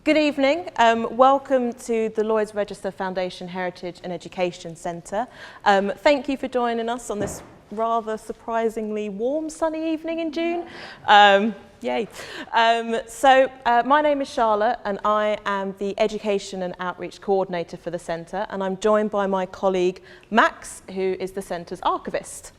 Good evening. Welcome to the Lloyd's Register Foundation Heritage and Education Centre. Thank you for joining us on this rather surprisingly warm, sunny evening in June. Yay. My name is Charlotte and I am the Education and Outreach Coordinator for the Centre, and I'm joined by my colleague Max, who is the Centre's archivist.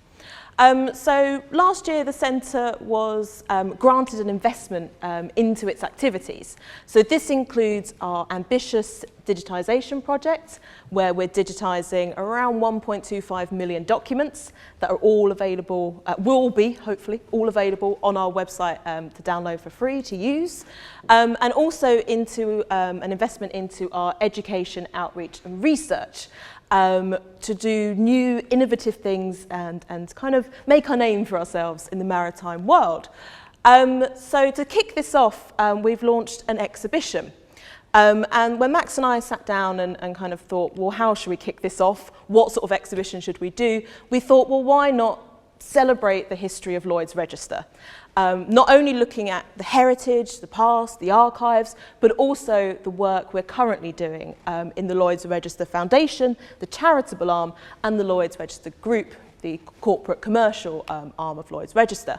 So last year the Centre was granted an investment into its activities. So this includes our ambitious digitisation project, where we're digitising around 1.25 million documents that are all available, will be hopefully all available on our website to download for free to use, and also into an investment into our education, outreach and research. To do new innovative things and kind of make our name for ourselves in the maritime world. So to kick this off, we've launched an exhibition. And when Max and I sat down and kind of thought, well, how should we kick this off? What sort of exhibition should we do? We thought, well, why not celebrate the history of Lloyd's Register? Not only looking at the heritage, the past, the archives, but also the work we're currently doing in the Lloyd's Register Foundation, the charitable arm, and the Lloyd's Register Group, the corporate commercial arm of Lloyd's Register.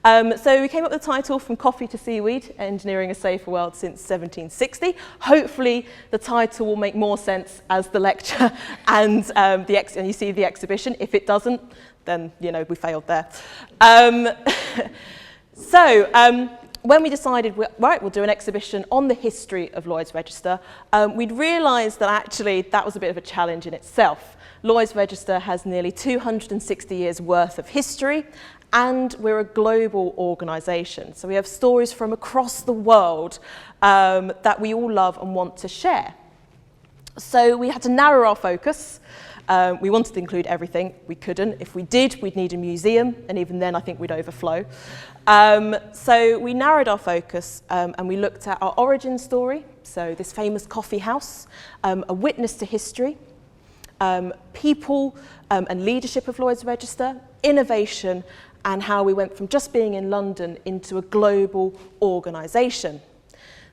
So we came up with the title From Coffee to Seaweed, Engineering a Safer World Since 1760. Hopefully the title will make more sense as the lecture and you see the exhibition. If it doesn't, then you know we failed there. When we decided, right, we'll do an exhibition on the history of Lloyd's Register, we'd realised that actually that was a bit of a challenge in itself. Lloyd's Register has nearly 260 years worth of history, and we're a global organisation. So we have stories from across the world that we all love and want to share. So we had to narrow our focus. We wanted to include everything. We couldn't. If we did, we'd need a museum, and even then I think we'd overflow. So we narrowed our focus and we looked at our origin story, so this famous coffee house, a witness to history, people and leadership of Lloyd's Register, innovation, and how we went from just being in London into a global organisation.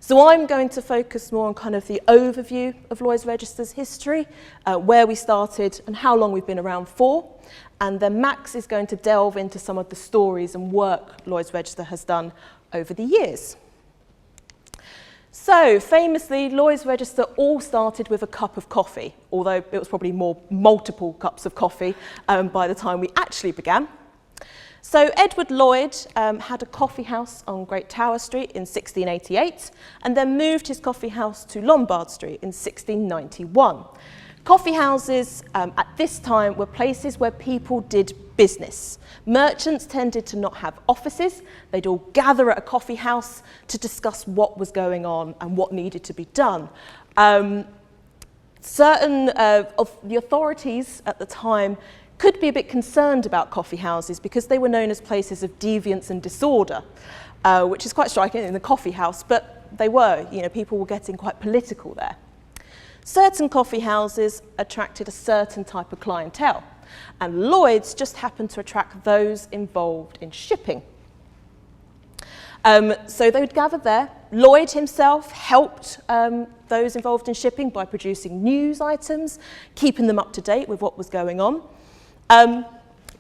So I'm going to focus more on kind of the overview of Lloyd's Register's history, where we started and how long we've been around for. And then Max is going to delve into some of the stories and work Lloyd's Register has done over the years. So famously, Lloyd's Register all started with a cup of coffee, although it was probably more multiple cups of coffee by the time we actually began. So Edward Lloyd had a coffee house on Great Tower Street in 1688 and then moved his coffee house to Lombard Street in 1691. Coffee houses at this time were places where people did business. Merchants tended to not have offices. They'd all gather at a coffee house to discuss what was going on and what needed to be done. Certain of the authorities at the time could be a bit concerned about coffee houses because they were known as places of deviance and disorder, which is quite striking in the coffee house, but they were, you know, people were getting quite political there. Certain coffee houses attracted a certain type of clientele, and Lloyd's just happened to attract those involved in shipping. So they would gather there. Lloyd himself helped those involved in shipping by producing news items, keeping them up to date with what was going on.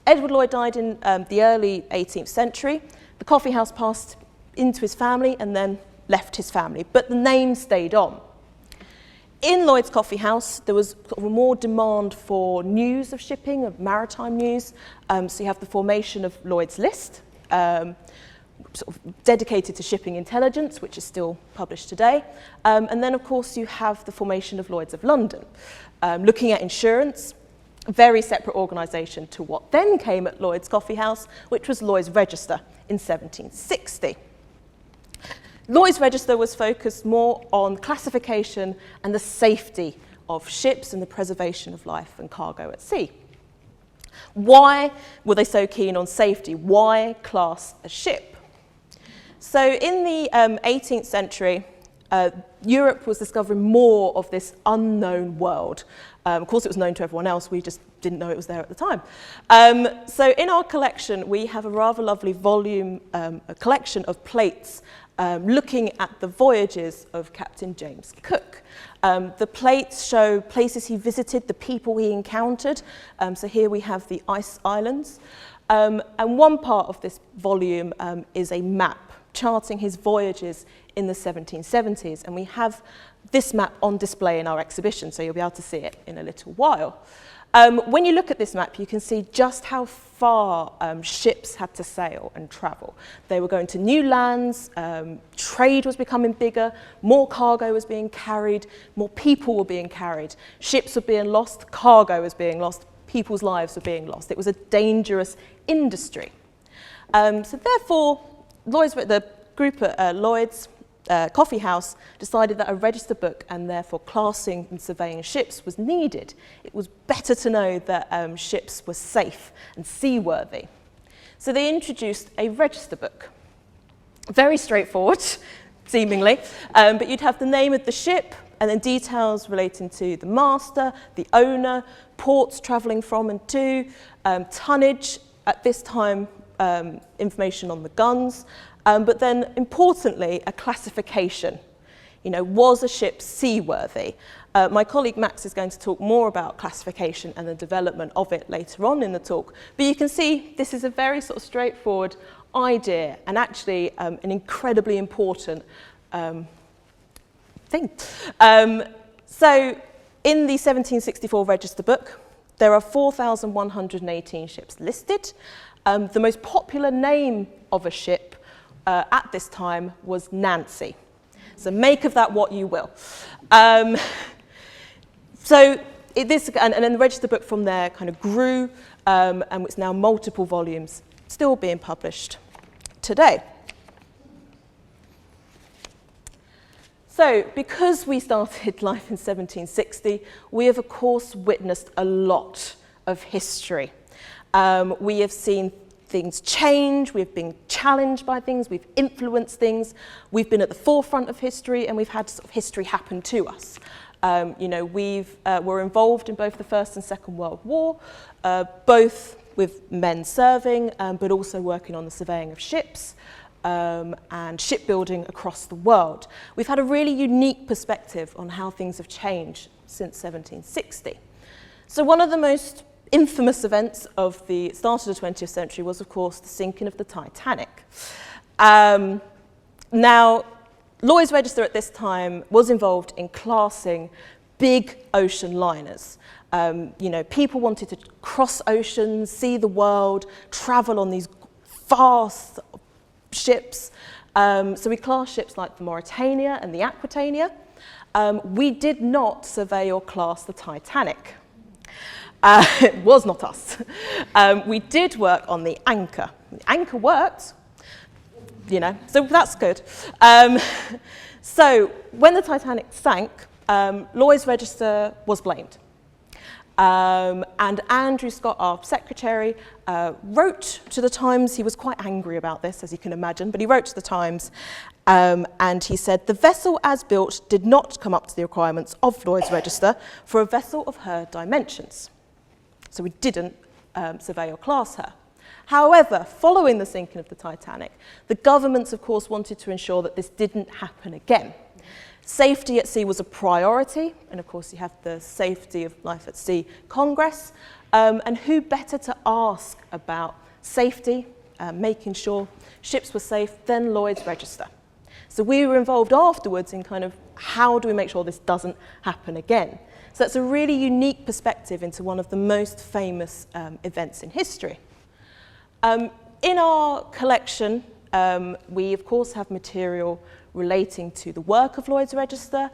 Edward Lloyd died in the early 18th century. The coffee house passed into his family and then left his family, but the name stayed on. In Lloyd's Coffee House, there was more demand for news of shipping, of maritime news. So you have the formation of Lloyd's List, sort of dedicated to shipping intelligence, which is still published today. And then, of course, you have the formation of Lloyd's of London, looking at insurance, a very separate organisation to what then came at Lloyd's Coffee House, which was Lloyd's Register in 1760. Lloyd's Register was focused more on classification and the safety of ships and the preservation of life and cargo at sea. Why were they so keen on safety? Why class a ship? So in the 18th century, Europe was discovering more of this unknown world. Of course, it was known to everyone else. We just didn't know it was there at the time. So in our collection, we have a rather lovely volume, a collection of plates looking at the voyages of Captain James Cook. The plates show places he visited, the people he encountered. So here we have the ice islands. And one part of this volume is a map charting his voyages in the 1770s. And we have this map on display in our exhibition, so you'll be able to see it in a little while. When you look at this map, you can see just how far ships had to sail and travel. They were going to new lands, trade was becoming bigger, more cargo was being carried, more people were being carried, ships were being lost, cargo was being lost, people's lives were being lost. It was a dangerous industry. So therefore, the group at Lloyd's Coffee House decided that a register book and therefore classing and surveying ships was needed. It was better to know that ships were safe and seaworthy. So they introduced a register book. Very straightforward, seemingly, but you'd have the name of the ship and then details relating to the master, the owner, ports travelling from and to, tonnage, at this time information on the guns, but then importantly a classification. You know, was a ship seaworthy? My colleague Max is going to talk more about classification and the development of it later on in the talk, but you can see this is a very sort of straightforward idea and actually an incredibly important thing. So in the 1764 register book, there are 4,118 ships listed. The most popular name of a ship at this time was Nancy. So make of that what you will. And then the register book from there kind of grew, and it's now multiple volumes, still being published today. So because we started life in 1760, we have of course witnessed a lot of history. We have seen things change, we've been challenged by things, we've influenced things, we've been at the forefront of history, and we've had sort of history happen to us. You know, we're involved in both the First and Second World War, both with men serving, but also working on the surveying of ships and shipbuilding across the world. We've had a really unique perspective on how things have changed since 1760. So one of the most infamous events of the start of the 20th century was, of course, the sinking of the Titanic. Now, Lloyd's Register at this time was involved in classing big ocean liners. You know, people wanted to cross oceans, see the world, travel on these vast ships. So we classed ships like the Mauretania and the Aquitania. We did not survey or class the Titanic. It was not us. We did work on the Anchor. The Anchor worked, you know, so that's good. So when the Titanic sank, Lloyd's Register was blamed. And Andrew Scott, our secretary, wrote to the Times. He was quite angry about this, as you can imagine, but he wrote to the Times and he said, "The vessel as built did not come up to the requirements of Lloyd's Register for a vessel of her dimensions." So we didn't survey or class her. However, following the sinking of the Titanic, the governments, of course, wanted to ensure that this didn't happen again. Safety at sea was a priority, and of course you have the Safety of Life at Sea Congress, and who better to ask about safety, making sure ships were safe, than Lloyd's Register. So we were involved afterwards in kind of how do we make sure this doesn't happen again. So that's a really unique perspective into one of the most famous events in history. In our collection, we of course have material relating to the work of Lloyd's Register,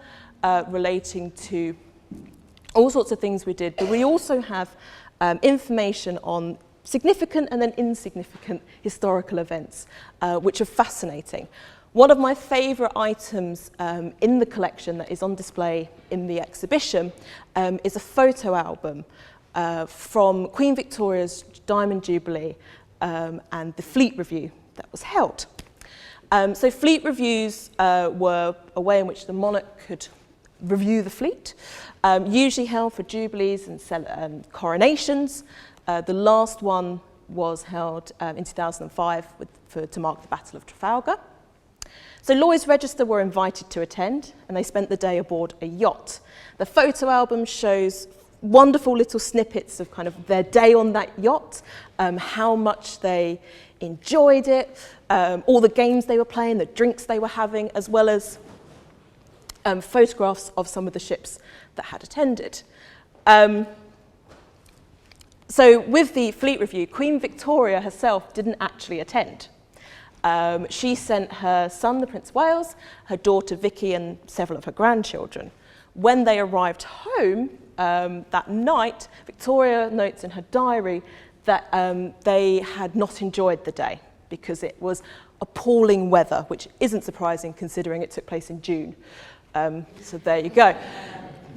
relating to all sorts of things we did, but we also have information on significant and then insignificant historical events, which are fascinating. One of my favourite items in the collection that is on display in the exhibition is a photo album from Queen Victoria's Diamond Jubilee and the Fleet Review that was held. So fleet reviews were a way in which the monarch could review the fleet, usually held for jubilees and coronations. The last one was held in 2005 to mark the Battle of Trafalgar. So Lloyd's Register were invited to attend, and they spent the day aboard a yacht. The photo album shows wonderful little snippets of kind of their day on that yacht, how much they enjoyed it, all the games they were playing, the drinks they were having, as well as photographs of some of the ships that had attended. So with the fleet review, Queen Victoria herself didn't actually attend. She sent her son, the Prince of Wales, her daughter Vicky, and several of her grandchildren. When they arrived home that night, Victoria notes in her diary that they had not enjoyed the day because it was appalling weather, which isn't surprising considering it took place in June. So there you go.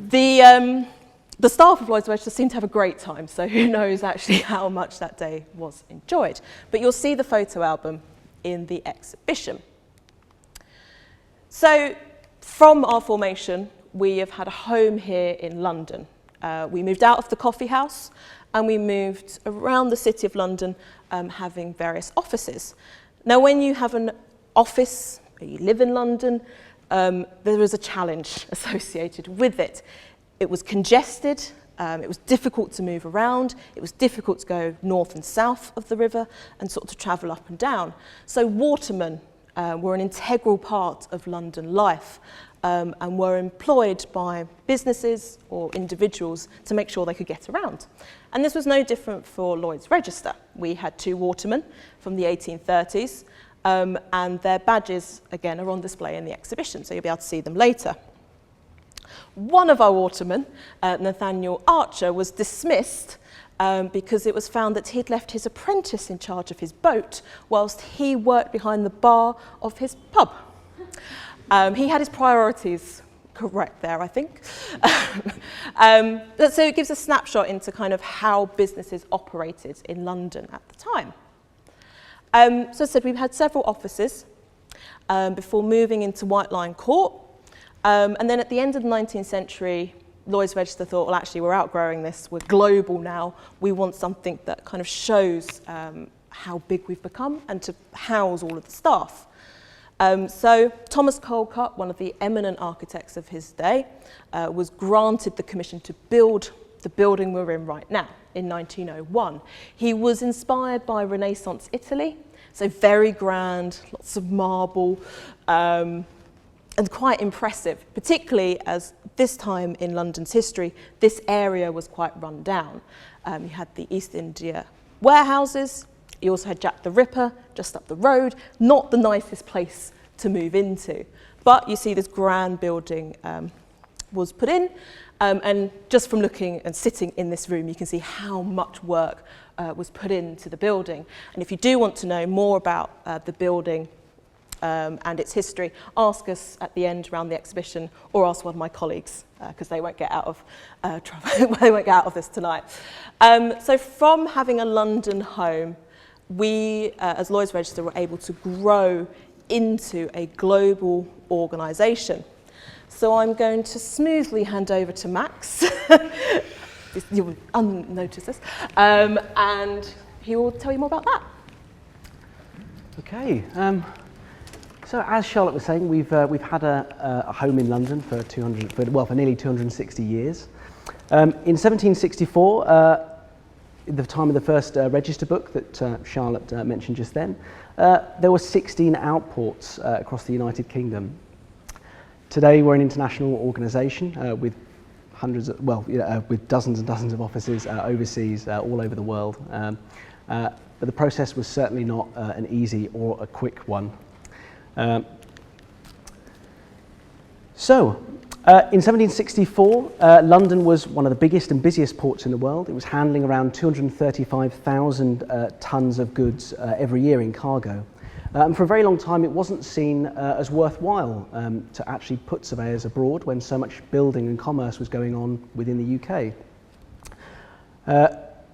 The staff of Lloyd's Register seemed to have a great time, so who knows actually how much that day was enjoyed. But you'll see the photo album in the exhibition. So from our formation, we have had a home here in London. We moved out of the coffee house and we moved around the City of London, having various offices. Now, when you have an office, or you live in London, there is a challenge associated with it. It was congested, it was difficult to move around, it was difficult to go north and south of the river and sort of to travel up and down. So watermen were an integral part of London life and were employed by businesses or individuals to make sure they could get around. And this was no different for Lloyd's Register. We had 2 watermen from the 1830s and their badges, again, are on display in the exhibition, so you'll be able to see them later. One of our watermen, Nathaniel Archer, was dismissed because it was found that he'd left his apprentice in charge of his boat whilst he worked behind the bar of his pub. He had his priorities correct there, I think. So it gives a snapshot into kind of how businesses operated in London at the time. So as I said, we've had several offices before moving into White Lion Court. And then at the end of the 19th century, Lloyd's Register thought, well, actually, we're outgrowing this. We're global now. We want something that kind of shows how big we've become and to house all of the staff. So Thomas Colcutt, one of the eminent architects of his day, was granted the commission to build the building we're in right now in 1901. He was inspired by Renaissance Italy, so very grand, lots of marble, and quite impressive, particularly as this time in London's history, this area was quite run down. You had the East India warehouses, you also had Jack the Ripper just up the road, not the nicest place to move into. But you see this grand building was put in, and just from looking and sitting in this room, you can see how much work was put into the building. And if you do want to know more about the building, and its history, ask us at the end around the exhibition or ask one of my colleagues because they won't get out of trouble. They won't get out of this tonight. So from having a London home, we as Lloyd's Register were able to grow into a global organisation. So I'm going to smoothly hand over to Max. You will unnotice this, and he will tell you more about that. Okay. So as Charlotte was saying, we've had a home in London for nearly 260 years. In 1764, the time of the first register book that Charlotte mentioned just then, there were 16 outports across the United Kingdom. Today, we're an international organisation with with dozens and dozens of offices overseas, all over the world. But the process was certainly not an easy or a quick one. In 1764, London was one of the biggest and busiest ports in the world. It was handling around 235,000 tonnes of goods every year in cargo. And for a very long time, it wasn't seen as worthwhile to actually put surveyors abroad when so much building and commerce was going on within the UK.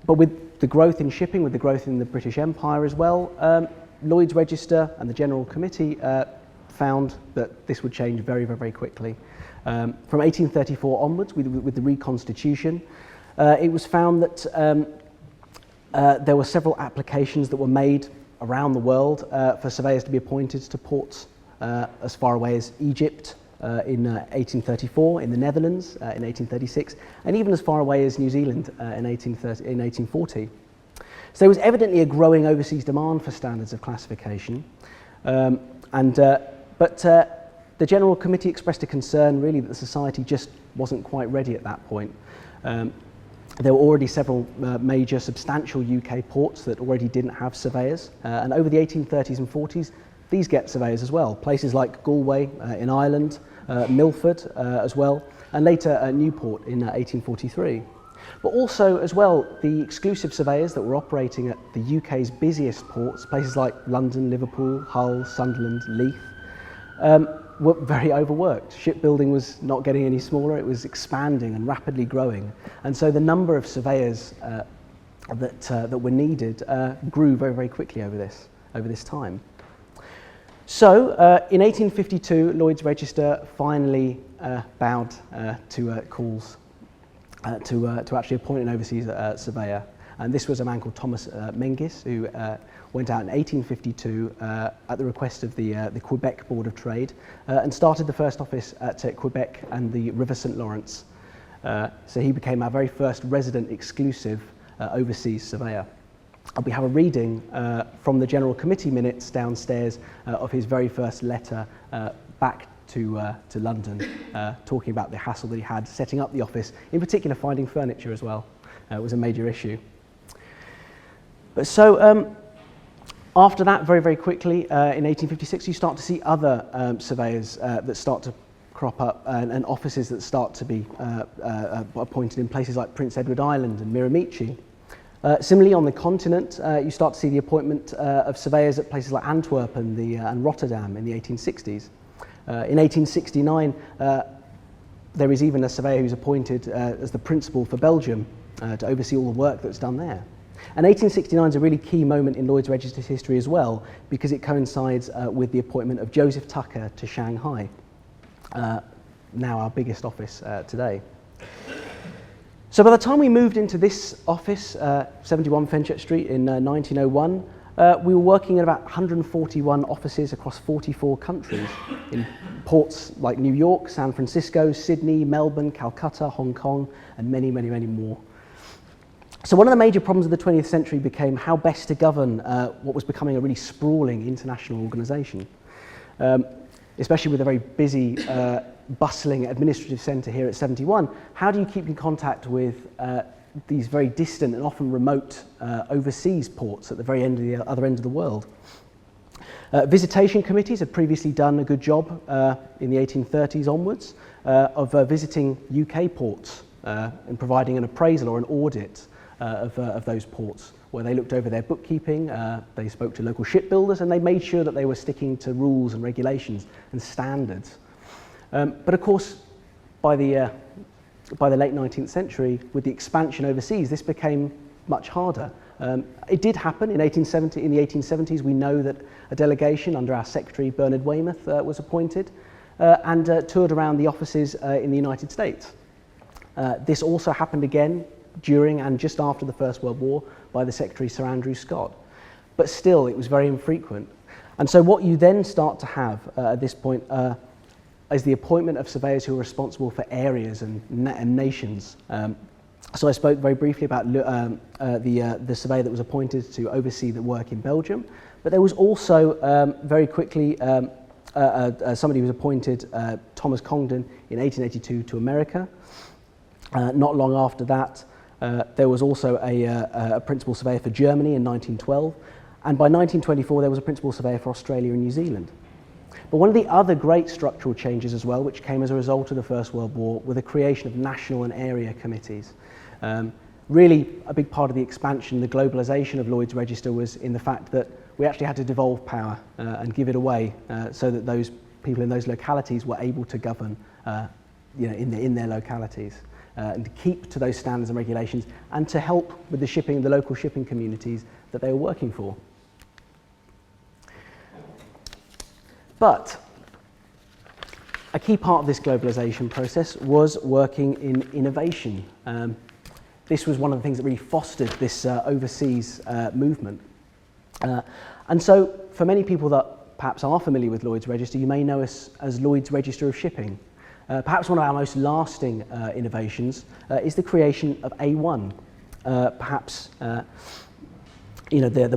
But with the growth in shipping, with the growth in the British Empire as well, Lloyd's Register and the General Committee found that this would change very, very quickly. From 1834 onwards, with the reconstitution, it was found that there were several applications that were made around the world for surveyors to be appointed to ports as far away as Egypt in 1834, in the Netherlands in 1836, and even as far away as New Zealand in 1840. So there was evidently a growing overseas demand for standards of classification, but the General Committee expressed a concern really that the society just wasn't quite ready at that point. There were already several major substantial UK ports that already didn't have surveyors, and over the 1830s and 40s these get surveyors as well. Places like Galway in Ireland, Milford as well, and later Newport in 1843. But also as well the exclusive surveyors that were operating at the UK's busiest ports, places like London, Liverpool, Hull, Sunderland, Leith, were very overworked. Shipbuilding was not getting any smaller, it was expanding and rapidly growing. And so the number of surveyors that were needed grew very, very quickly over this time. So in 1852, Lloyd's Register finally bowed to calls to actually appoint an overseas surveyor. And this was a man called Thomas Mengis, who went out in 1852 at the request of the Quebec Board of Trade and started the first office at Quebec and the River St. Lawrence. So he became our very first resident exclusive overseas surveyor. We have a reading from the General Committee minutes downstairs of his very first letter back to London, talking about the hassle that he had setting up the office, in particular finding furniture as well. It was a major issue. But so after that, very, very quickly, in 1856, you start to see other surveyors that start to crop up and offices that start to be appointed in places like Prince Edward Island and Miramichi. Similarly, on the continent, you start to see the appointment of surveyors at places like Antwerp and Rotterdam in the 1860s. In 1869, there is even a surveyor who's appointed as the principal for Belgium to oversee all the work that's done there. And 1869 is a really key moment in Lloyd's Register's history as well, because it coincides with the appointment of Joseph Tucker to Shanghai, now our biggest office today. So by the time we moved into this office, 71 Fenchurch Street in 1901, we were working at about 141 offices across 44 countries in ports like New York, San Francisco, Sydney, Melbourne, Calcutta, Hong Kong, and many, many, many more. So one of the major problems of the 20th century became how best to govern what was becoming a really sprawling international organisation. Especially with a very busy, bustling administrative centre here at 71, how do you keep in contact with these very distant and often remote overseas ports at the very end of the other end of the world? Visitation committees had previously done a good job in the 1830s onwards of visiting UK ports and providing an appraisal or an audit of those ports, where they looked over their bookkeeping, they spoke to local shipbuilders, and they made sure that they were sticking to rules and regulations and standards. But of course, by the late 19th century, with the expansion overseas, this became much harder. It did happen in the 1870s. We know that a delegation under our secretary, Bernhard Weymouth, was appointed and toured around the offices in the United States. This also happened again during and just after the First World War by the Secretary Sir Andrew Scott. But still, it was very infrequent. And so what you then start to have at this point is the appointment of surveyors who are responsible for areas and nations. So I spoke very briefly about the surveyor that was appointed to oversee the work in Belgium, but there was also very quickly somebody who was appointed, Thomas Congdon, in 1882 to America. Not long after that, there was also a principal surveyor for Germany in 1912, and by 1924 there was a principal surveyor for Australia and New Zealand. But one of the other great structural changes as well, which came as a result of the First World War, were the creation of national and area committees. Really, a big part of the expansion, the globalisation of Lloyd's Register was in the fact that we actually had to devolve power and give it away so that those people in those localities were able to govern in their localities. And to keep to those standards and regulations, and to help with the shipping, the local shipping communities that they were working for. But a key part of this globalisation process was working in innovation. This was one of the things that really fostered this overseas movement. And so for many people that perhaps are familiar with Lloyd's Register, you may know us as Lloyd's Register of Shipping. Perhaps one of our most lasting innovations is the creation of A1. Perhaps the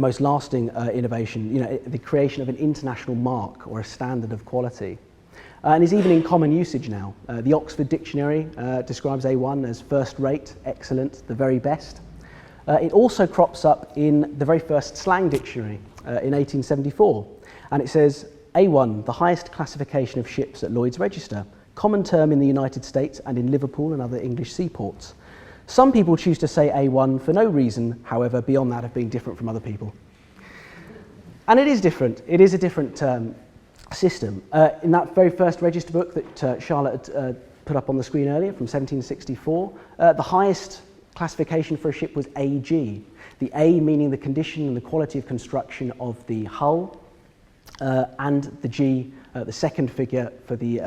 most lasting innovation, the creation of an international mark or a standard of quality. And is even in common usage now. The Oxford Dictionary describes A1 as first rate, excellent, the very best. It also crops up in the very first slang dictionary in 1874. And it says, A1, the highest classification of ships at Lloyd's Register, common term in the United States and in Liverpool and other English seaports. Some people choose to say A1 for no reason, however, beyond that of being different from other people. And it is different. It is a different system. In that very first register book that Charlotte had put up on the screen earlier from 1764, the highest classification for a ship was AG. The A meaning the condition and the quality of construction of the hull, and the G, the second figure for the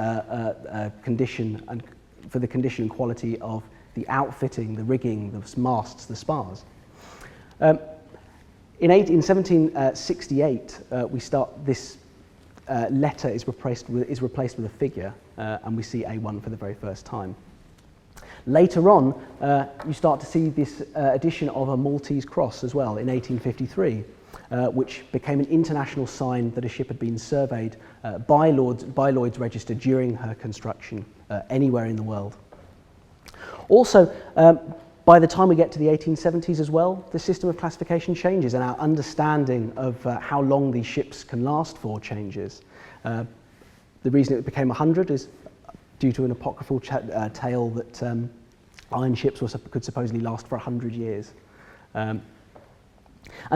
condition and quality of the outfitting, the rigging, the masts, the spars. In 1768, we start this letter is replaced with a figure, and we see A1 for the very first time. Later on, you start to see this addition of a Maltese cross as well in 1853, which became an international sign that a ship had been surveyed by Lloyd's Register during her construction anywhere in the world. Also, by the time we get to the 1870s as well, the system of classification changes and our understanding of how long these ships can last for changes. The reason it became 100 is due to an apocryphal tale that iron ships could supposedly last for 100 years. And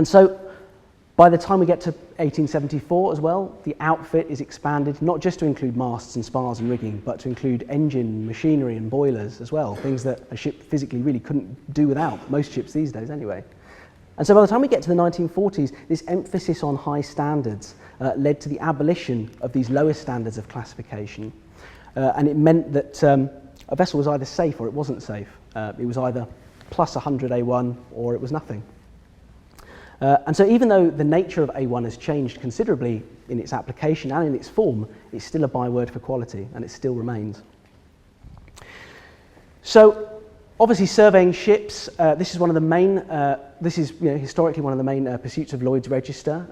so by the time we get to 1874 as well, the outfit is expanded not just to include masts and spars and rigging, but to include engine, machinery and boilers as well, things that a ship physically really couldn't do without, most ships these days anyway. And so by the time we get to the 1940s, this emphasis on high standards led to the abolition of these lower standards of classification. And it meant that a vessel was either safe or it wasn't safe. It was either plus 100 A1 or it was nothing. And so even though the nature of A1 has changed considerably in its application and in its form, it's still a byword for quality, and it still remains. So obviously surveying ships, this is one of the main, historically one of the main pursuits of Lloyd's Register.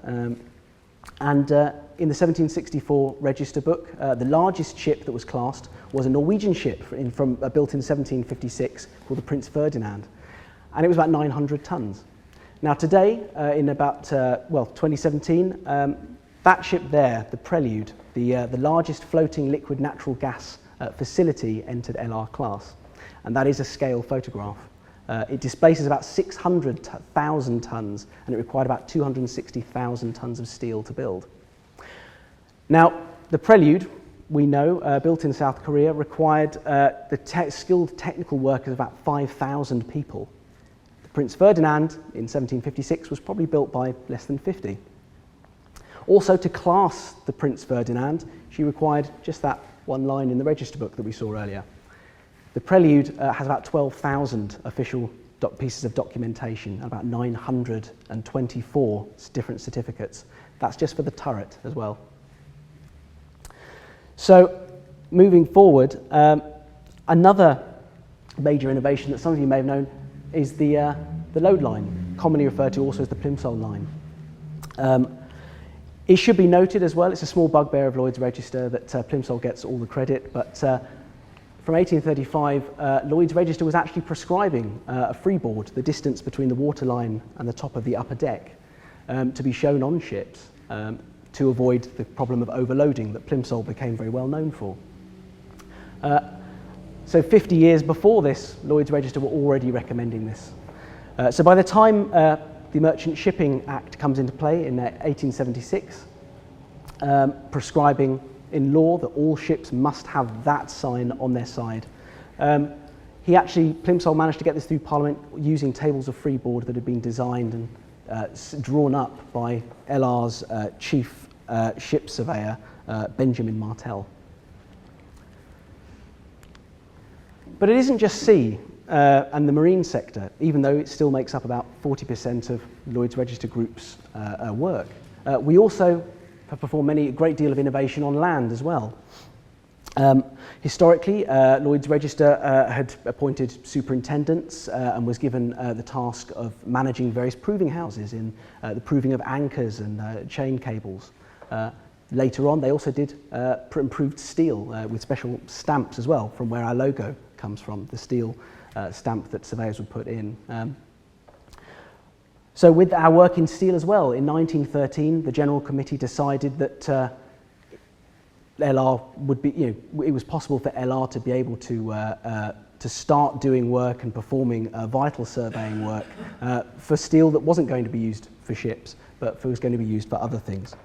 And in the 1764 register book, the largest ship that was classed was a Norwegian ship built in 1756 called the Prince Ferdinand, and it was about 900 tons. Now today, in about 2017, that ship there, the Prelude, the largest floating liquid natural gas facility, entered LR class, and that is a scale photograph. It displaces about 600,000 tons, and it required about 260,000 tons of steel to build. Now, the Prelude, we know, built in South Korea, required skilled technical workers of about 5,000 people. The Prince Ferdinand in 1756 was probably built by less than 50. Also, to class the Prince Ferdinand, she required just that one line in the register book that we saw earlier. The Prelude has about 12,000 official pieces of documentation and about 924 different certificates. That's just for the turret as well. So, moving forward, another major innovation that some of you may have known is the load line, commonly referred to also as the plimsoll line. It should be noted as well, it's a small bugbear of Lloyd's Register that plimsoll gets all the credit, but from 1835, Lloyd's Register was actually prescribing a freeboard, the distance between the waterline and the top of the upper deck, to be shown on ships to avoid the problem of overloading that plimsoll became very well known for. So 50 years before this, Lloyd's Register were already recommending this. So by the time the Merchant Shipping Act comes into play in 1876, prescribing in law that all ships must have that sign on their side. Plimsoll managed to get this through Parliament using tables of freeboard that had been designed and drawn up by LR's chief ship surveyor, Benjamin Martel. But it isn't just sea and the marine sector, even though it still makes up about 40% of Lloyd's Register Group's work. We also performed a great deal of innovation on land as well. Historically, Lloyd's Register had appointed superintendents and was given the task of managing various proving houses in the proving of anchors and chain cables. Later on, they also did improved steel with special stamps as well, from where our logo comes from, the steel stamp that surveyors would put in. So with our work in steel as well, in 1913, the General Committee decided that LR would be, it was possible for LR to be able to start doing work and performing vital surveying work for steel that wasn't going to be used for ships, but was going to be used for other things.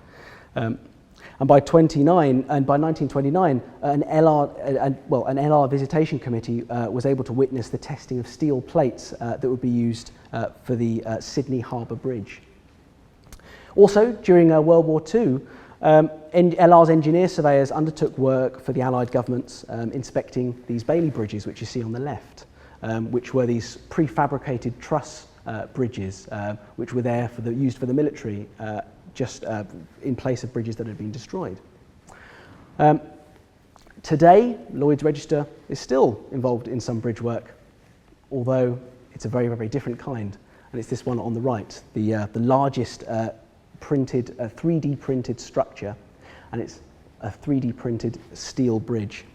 And by 1929, an LR visitation committee was able to witness the testing of steel plates that would be used for the Sydney Harbour Bridge. Also, during World War II, LR's engineer surveyors undertook work for the Allied governments inspecting these Bailey bridges, which you see on the left, which were these prefabricated truss bridges, which were there used for the military, just in place of bridges that had been destroyed. Today, Lloyd's Register is still involved in some bridge work, although it's a very, very different kind. And it's this one on the right, the largest 3D printed structure, and it's a 3D printed steel bridge.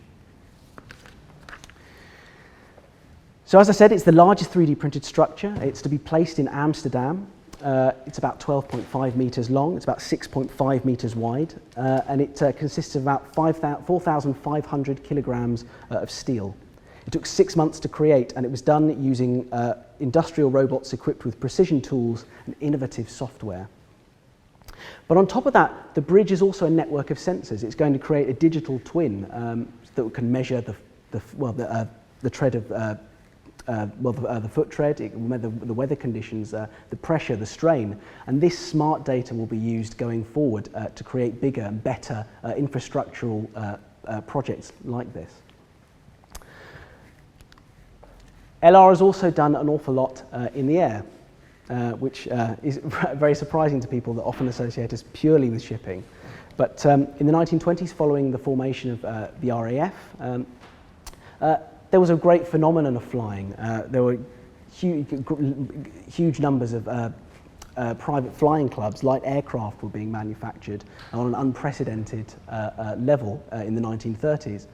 So as I said, it's the largest 3D printed structure. It's to be placed in Amsterdam. It's about 12.5 metres long, it's about 6.5 metres wide, and it consists of about 4,500 kilograms of steel. It took 6 months to create, and it was done using industrial robots equipped with precision tools and innovative software. But on top of that, the bridge is also a network of sensors. It's going to create a digital twin that can measure the tread of the foot tread, the weather conditions, the pressure, the strain, and this smart data will be used going forward to create bigger and better infrastructural projects like this. LR has also done an awful lot in the air, which is very surprising to people that often associate us purely with shipping. But in the 1920s, following the formation of the RAF, there was a great phenomenon of flying. There were huge numbers of private flying clubs. Light aircraft were being manufactured on an unprecedented level in the 1930s.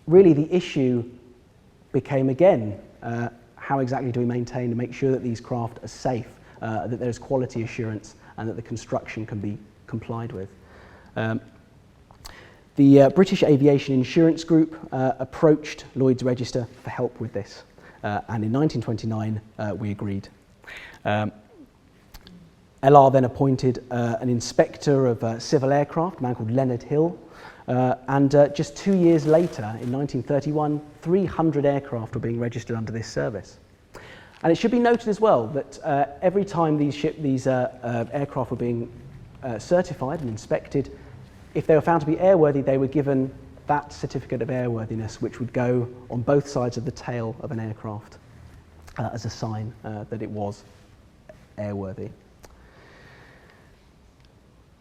Really the issue became again, how exactly do we maintain and make sure that these craft are safe, that there's quality assurance and that the construction can be complied with. The British Aviation Insurance Group approached Lloyd's Register for help with this, and in 1929 we agreed. LR then appointed an inspector of civil aircraft, a man called Leonard Hill, and just 2 years later, in 1931, 300 aircraft were being registered under this service. And it should be noted as well that every time these aircraft were being certified and inspected, if they were found to be airworthy, they were given that certificate of airworthiness, which would go on both sides of the tail of an aircraft as a sign that it was airworthy.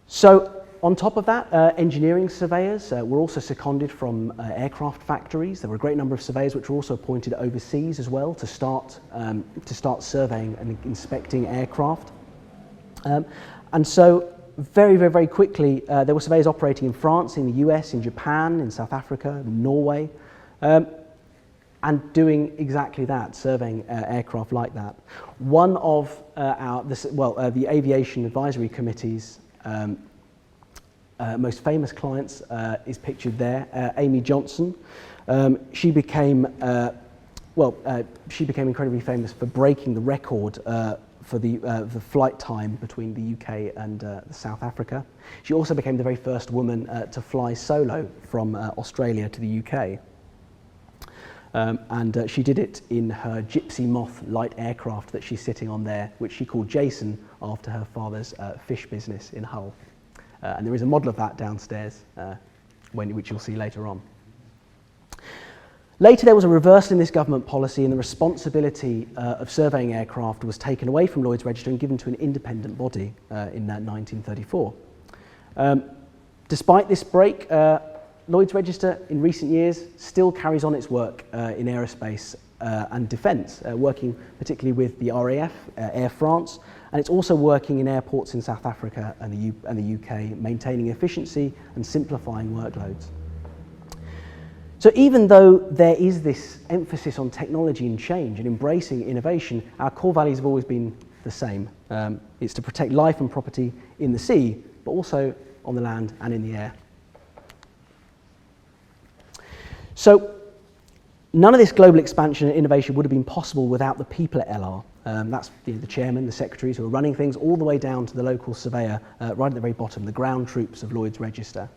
So on top of that, engineering surveyors were also seconded from aircraft factories. There were a great number of surveyors which were also appointed overseas as well to start surveying and inspecting aircraft. And so very, very, very quickly, there were surveyors operating in France, in the US, in Japan, in South Africa, Norway, and doing exactly that, surveying aircraft like that. One of the Aviation Advisory Committee's most famous clients is pictured there, Amy Johnson. She became incredibly famous for breaking the record for the flight time between the UK and South Africa. She also became the very first woman to fly solo from Australia to the UK. And she did it in her Gypsy Moth light aircraft that she's sitting on there, which she called Jason after her father's fish business in Hull. And there is a model of that downstairs, which you'll see later on. Later there was a reversal in this government policy, and the responsibility of surveying aircraft was taken away from Lloyd's Register and given to an independent body in 1934. Despite this break, Lloyd's Register in recent years still carries on its work in aerospace and defence, working particularly with the RAF, Air France, and it's also working in airports in South Africa and the UK, maintaining efficiency and simplifying workloads. So even though there is this emphasis on technology and change and embracing innovation, our core values have always been the same. It's to protect life and property in the sea, but also on the land and in the air. So none of this global expansion and innovation would have been possible without the people at LR. That's the chairman, the secretaries who are running things, all the way down to the local surveyor, right at the very bottom, the ground troops of Lloyd's Register.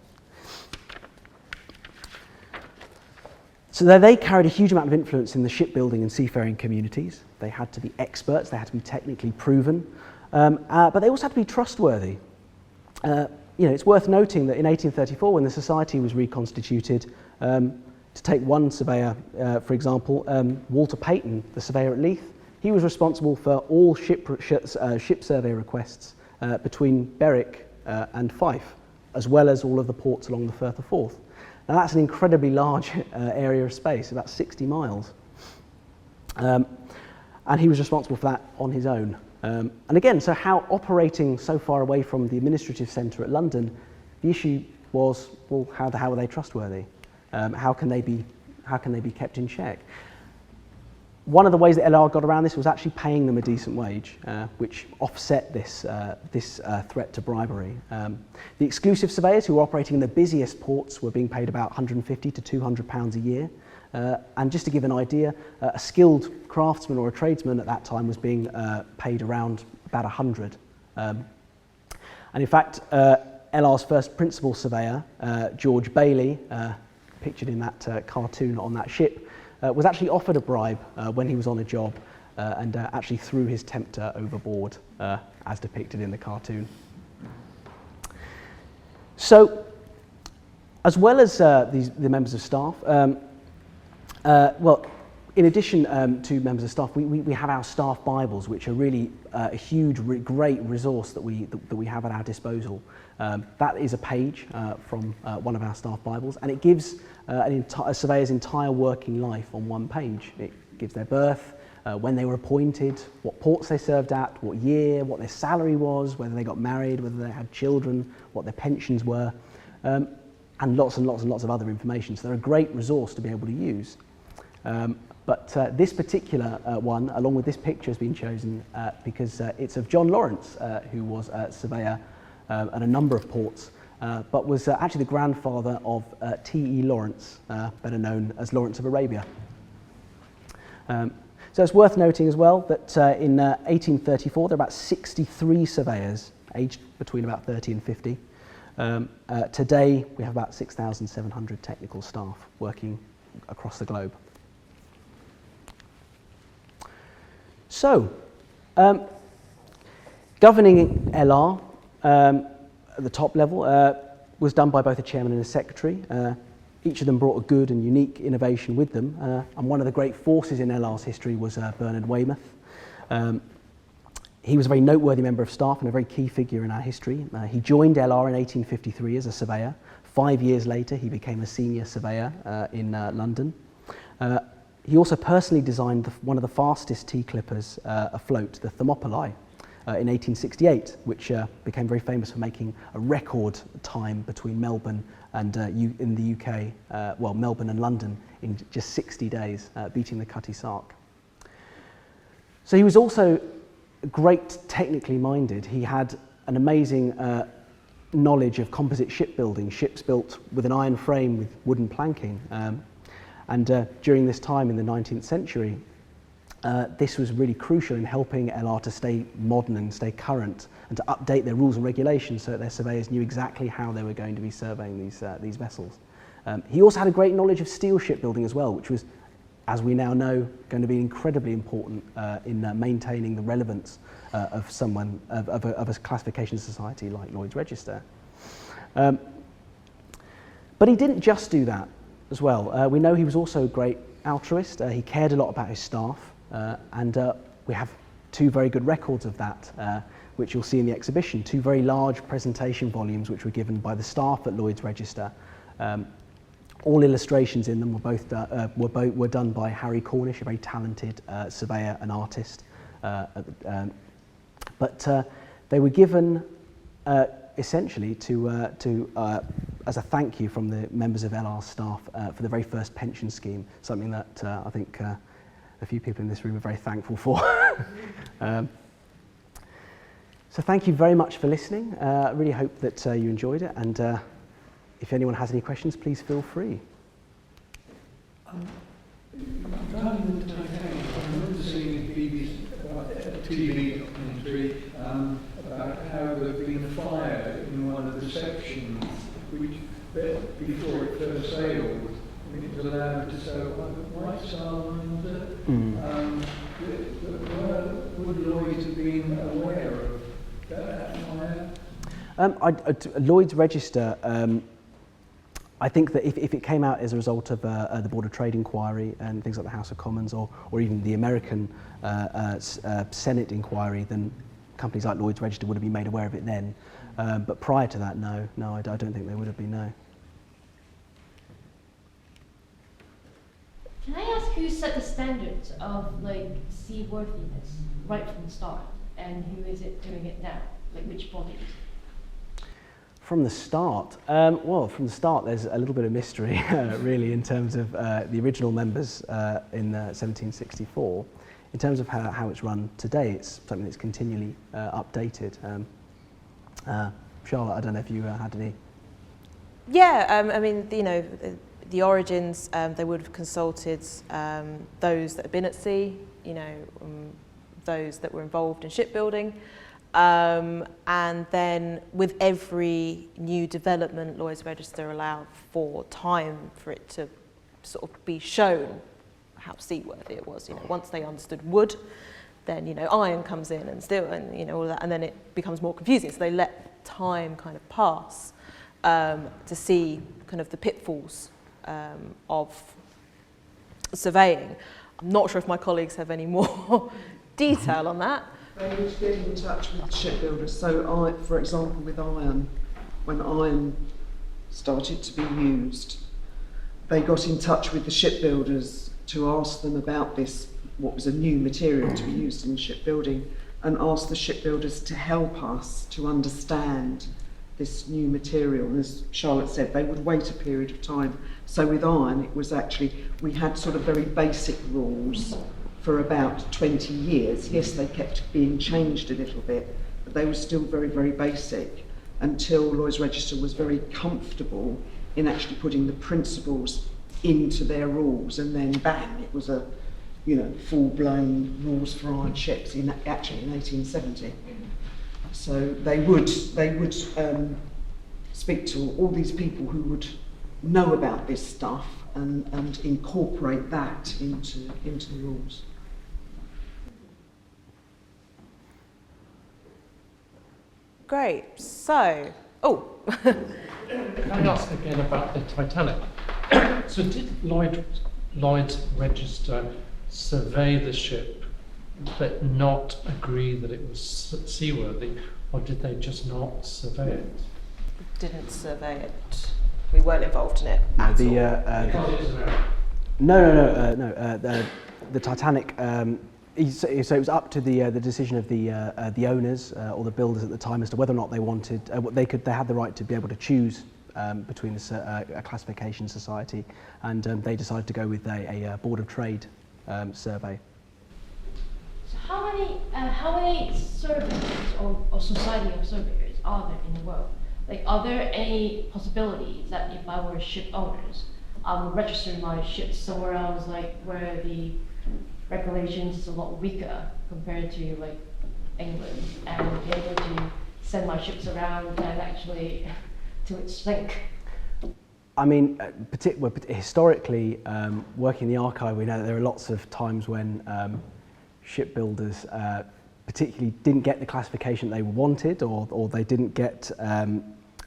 So they carried a huge amount of influence in the shipbuilding and seafaring communities. They had to be experts, they had to be technically proven, but they also had to be trustworthy. It's worth noting that in 1834, when the society was reconstituted, to take one surveyor, for example, Walter Peyton, the surveyor at Leith, he was responsible for all ship survey requests between Berwick and Fife, as well as all of the ports along the Firth of Forth. Now that's an incredibly large area of space, about 60 miles. And he was responsible for that on his own. And again, so how operating so far away from the administrative centre at London, the issue was, well, how are they trustworthy? How can they be kept in check? One of the ways that LR got around this was actually paying them a decent wage, which offset this threat to bribery. The exclusive surveyors who were operating in the busiest ports were being paid about £150 to £200 a year. And just to give an idea, a skilled craftsman or a tradesman at that time was being paid around about 100. And in fact, LR's first principal surveyor, George Bailey, pictured in that cartoon on that ship, was actually offered a bribe when he was on a job and actually threw his tempter overboard, as depicted in the cartoon. So, as well as the members of staff, well, in addition to members of staff, we have our staff Bibles, which are really a huge, great resource that we have at our disposal. That is a page from one of our staff Bibles, and it gives a surveyor's entire working life on one page. It gives their birth, when they were appointed, what ports they served at, what year, what their salary was, whether they got married, whether they had children, what their pensions were, and lots and lots of other information. So they're a great resource to be able to use. But this particular one, along with this picture, has been chosen because it's of John Lawrence, who was a surveyor at a number of ports, but was actually the grandfather of T.E. Lawrence, better known as Lawrence of Arabia. So it's worth noting as well that in 1834 there were about 63 surveyors, aged between about 30 and 50. Today we have about 6,700 technical staff working across the globe. So, governing LR at the top level was done by both a chairman and a secretary. Each of them brought a good and unique innovation with them, and one of the great forces in LR's history was Bernhard Weymouth. He was a very noteworthy member of staff and a very key figure in our history. He joined LR in 1853 as a surveyor. 5 years later, he became a senior surveyor in London. He also personally designed one of the fastest T-clippers afloat, the Thermopylae, in 1868, which became very famous for making a record time between Melbourne and in the UK, well, Melbourne and London in just 60 days, beating the Cutty Sark. So he was also great technically minded. He had an amazing knowledge of composite shipbuilding, ships built with an iron frame with wooden planking. And during this time in the 19th century, this was really crucial in helping LR to stay modern and stay current and to update their rules and regulations so that their surveyors knew exactly how they were going to be surveying these vessels. He also had a great knowledge of steel shipbuilding as well, which was, as we now know, going to be incredibly important in maintaining the relevance of a classification society like Lloyd's Register. But he didn't just do that as well. We know he was also great altruist. He cared a lot about his staff, and we have two very good records of that, which you'll see in the exhibition. Two very large presentation volumes which were given by the staff at Lloyd's Register. All illustrations in them were done by Harry Cornish, a very talented surveyor and artist. But they were given essentially as a thank you from the members of LR's staff for the very first pension scheme, something that I think a few people in this room are very thankful for. So thank you very much for listening. I really hope that you enjoyed it, and if anyone has any questions, please feel free. Regarding the Titanic, I remember seeing a TV documentary about how there had been a fire in one of the sections, which before it first sailed, and it was allowed to sail by the White Star Line. Would Lloyd have been aware of that fire? Lloyd's Register, I think that if it came out as a result of the Board of Trade inquiry and things like the House of Commons or even the American Senate inquiry, then companies like Lloyd's Register would have been made aware of it then. But prior to that, no, I don't think they would have been, no. Can I ask who set the standards of like seaworthiness right from the start, and who is it doing it now? Like which bodies? From the start, well, from the start, there's a little bit of mystery, really, in terms of the original members in 1764. In terms of how it's run today, it's something that's continually updated. Charlotte, I don't know if you had any. Yeah, I mean, you know, the origins, they would have consulted those that had been at sea, you know, those that were involved in shipbuilding. And then with every new development, Lloyd's Register allowed for time for it to sort of be shown how seaworthy it was. You know, once they understood wood, then, you know, iron comes in and steel and, you know, all that, and then it becomes more confusing. So they let time kind of pass to see kind of the pitfalls of surveying. I'm not sure if my colleagues have any more detail on that. They would get in touch with shipbuilders. So, for example, with iron, when iron started to be used, they got in touch with the shipbuilders to ask them about this, what was a new material to be used in shipbuilding, and asked the shipbuilders to help us to understand this new material. And as Charlotte said, they would wait a period of time. So with iron, it was actually, we had sort of very basic rules for about 20 years. Yes, they kept being changed a little bit, but they were still very, very basic until Lloyd's Register was very comfortable in actually putting the principles into their rules, and then bang, it was a, you know, full-blown rules for iron ships actually in 1870. So they would speak to all these people who would know about this stuff and incorporate that into the rules. Great. So, Can I ask again about the Titanic? So did Lloyd's Register survey the ship but not agree that it was seaworthy, or did they just not survey it? didn't survey it. We weren't involved in it at all. The Titanic. So it was up to the decision of the owners or the builders at the time as to whether or not they wanted. They had the right to be able to choose between a classification society, and they decided to go with a Board of Trade survey. So how many surveyors or society of surveyors are there in the world? Like, are there any possibilities that if I were ship owners, I would register my ship somewhere else, like where the regulations is a lot weaker compared to like England, and be able to send my ships around and actually to its sink? I mean, historically, working in the archive, we know that there are lots of times when shipbuilders particularly didn't get the classification they wanted, or they didn't get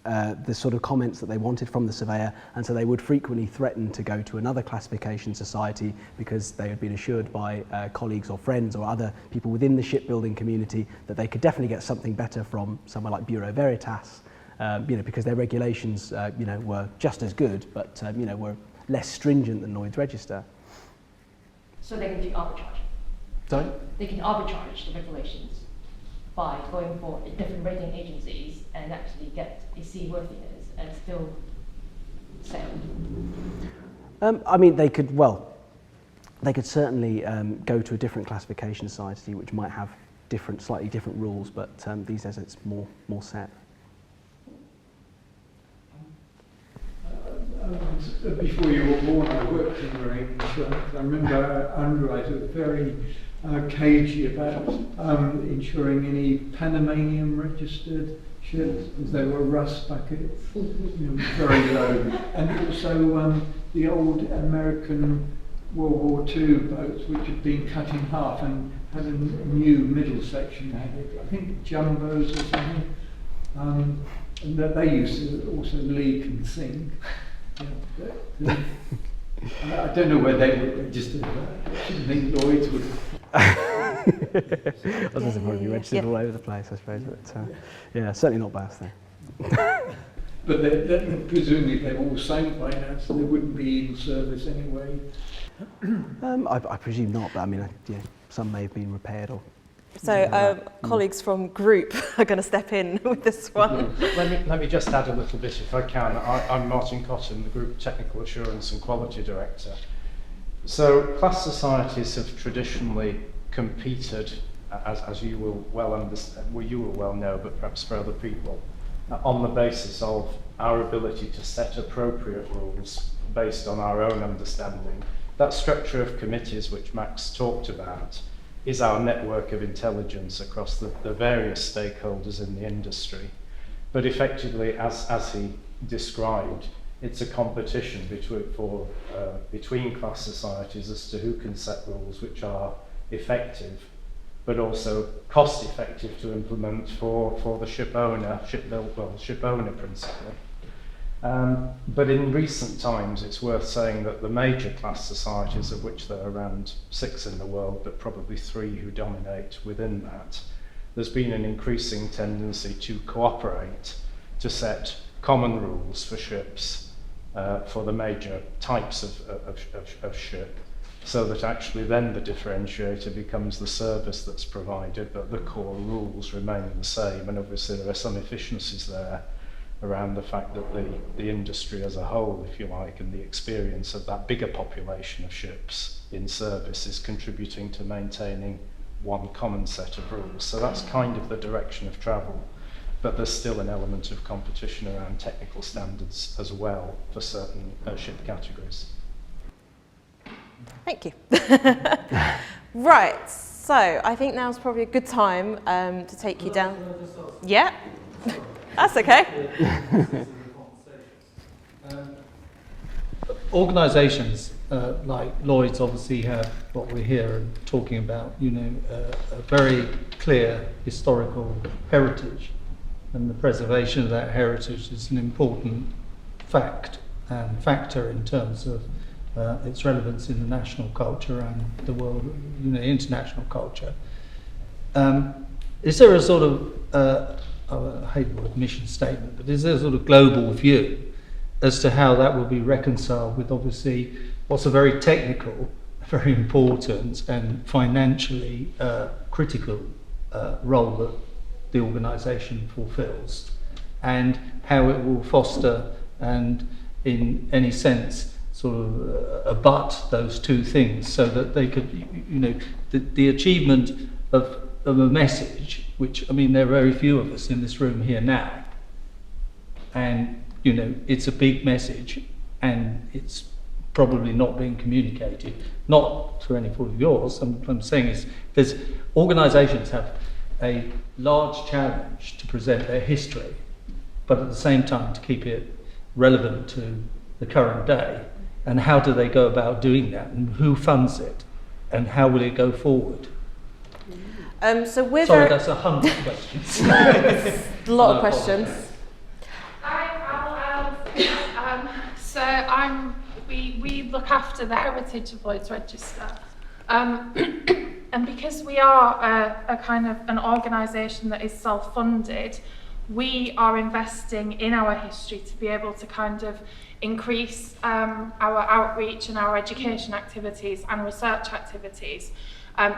the sort of comments that they wanted from the surveyor, and so they would frequently threaten to go to another classification society because they had been assured by colleagues or friends or other people within the shipbuilding community that they could definitely get something better from somewhere like Bureau Veritas, because their regulations were just as good, but were less stringent than Lloyd's Register. So they can do arbitrage. Sorry? They can arbitrage the regulations by going for different rating agencies and actually get a seaworthiness and still sail. They could certainly go to a different classification society which might have slightly different rules, but these days it's more set. Before you were born, I worked in marine insurance. I remember underwriters were very cagey about insuring any Panamanian registered ships, because they were rust buckets, very low. And also the old American World War II boats, which had been cut in half and had a new middle section added, I think jumbos or something, and that they used to also leak and sink. I don't know where they were registered. I shouldn't think Lloyd's would. I was going to probably be registered all over the place, I suppose, but certainly not Bass then. But presumably they've all sank by now, so they wouldn't be in service anyway. I presume not, but some may have been repaired or. So colleagues from group are going to step in with this one. Let me just add a little bit if I can. I'm Martin Cotton, the Group Technical Assurance and Quality Director. So class societies have traditionally competed, as you will well understand, well you will well know, but perhaps for other people, on the basis of our ability to set appropriate rules based on our own understanding. That structure of committees which Max talked about is our network of intelligence across the various stakeholders in the industry. But effectively, as he described, it's a competition between class societies as to who can set rules which are effective, but also cost effective to implement for the ship owner principally. But in recent times, it's worth saying that the major class societies, of which there are around 6 in the world, but probably 3 who dominate within that, there's been an increasing tendency to cooperate to set common rules for ships for the major types of ship, so that actually then the differentiator becomes the service that's provided, but the core rules remain the same. And obviously there are some efficiencies there around the fact that the industry as a whole, if you like, and the experience of that bigger population of ships in service is contributing to maintaining one common set of rules. So that's kind of the direction of travel, but there's still an element of competition around technical standards as well for certain ship categories. Thank you. Right, so I think now's probably a good time to take you down. Yeah. That's okay. Organisations like Lloyd's obviously have what we're here talking about, a very clear historical heritage, and the preservation of that heritage is an important fact and factor in terms of its relevance in the national culture and the world, international culture. Is there a sort of I hate the word mission statement, but is there a sort of global view as to how that will be reconciled with obviously what's a very technical, very important and financially critical role that the organisation fulfills, and how it will foster and in any sense sort of abut those two things so that they could, the achievement of a message, which, there are very few of us in this room here now, and it's a big message and it's probably not being communicated, not through any fault of yours. What I'm saying is there's organisations have a large challenge to present their history, but at the same time to keep it relevant to the current day. And how do they go about doing that, and who funds it, and how will it go forward? So we're Sorry, that's 100 questions. a lot of questions. we look after the heritage of Lloyd's Register. And because we are a kind of an organisation that is self-funded, we are investing in our history to be able to kind of increase our outreach and our education activities and research activities,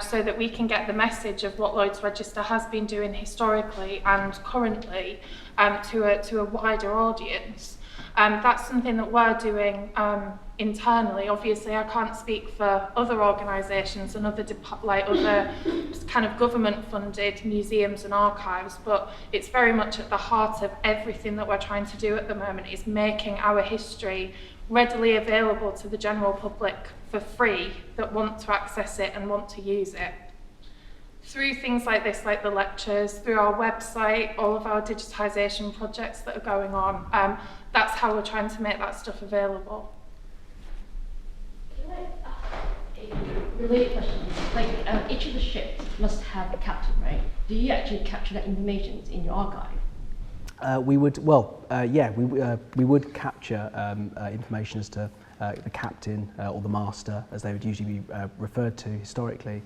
so that we can get the message of what Lloyd's Register has been doing historically and currently to a wider audience. That's something that we're doing internally. Obviously, I can't speak for other organisations and other kind of government-funded museums and archives, but it's very much at the heart of everything that we're trying to do at the moment, is making our history readily available to the general public for free that want to access it and want to use it. Through things like this, like the lectures, through our website, all of our digitisation projects that are going on, that's how we're trying to make that stuff available. Can I ask a related question? Like, each of the ships must have a captain, right? Do you actually capture that information in your archive? We would capture information as to the captain or the master, as they would usually be referred to historically.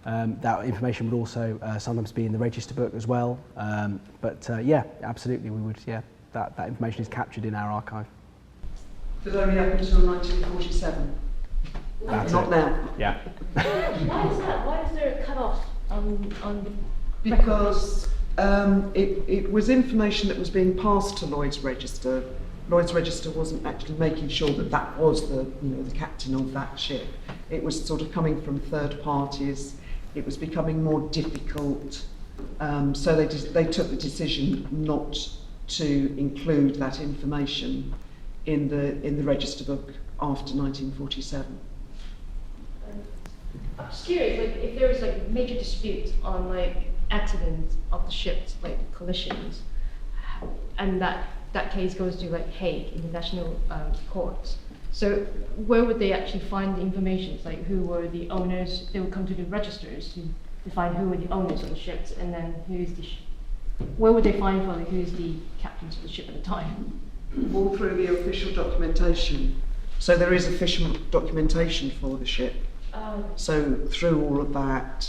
That information would also sometimes be in the register book as well. Yeah, absolutely, we would. Yeah, that information is captured in our archive. But only up until 1947. That's Not it. now. Yeah. Why is that? Why is there a cut-off on Because it was information that was being passed to Lloyd's Register. Lloyd's Register wasn't actually making sure that that was the captain of that ship. It was sort of coming from third parties. It was becoming more difficult, so they took the decision not to include that information in the register book after 1947. I'm just curious, like, if there was like major disputes on like accidents of the ships, like collisions, and that case goes to like Hague International Court. So where would they actually find the information? It's like, who were the owners? They would come to the registers to define who were the owners of the ships, and then where would they find for who's the captains of the ship at the time? All through the official documentation. So there is official documentation for the ship. So through all of that,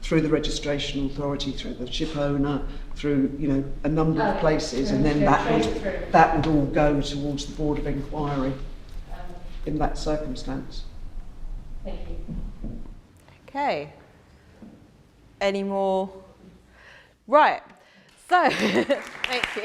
through the registration authority, through the ship owner, through a number of places, and then that would all go towards the Board of Inquiry in that circumstance. Thank you. Okay. Any more? Right. So, thank you.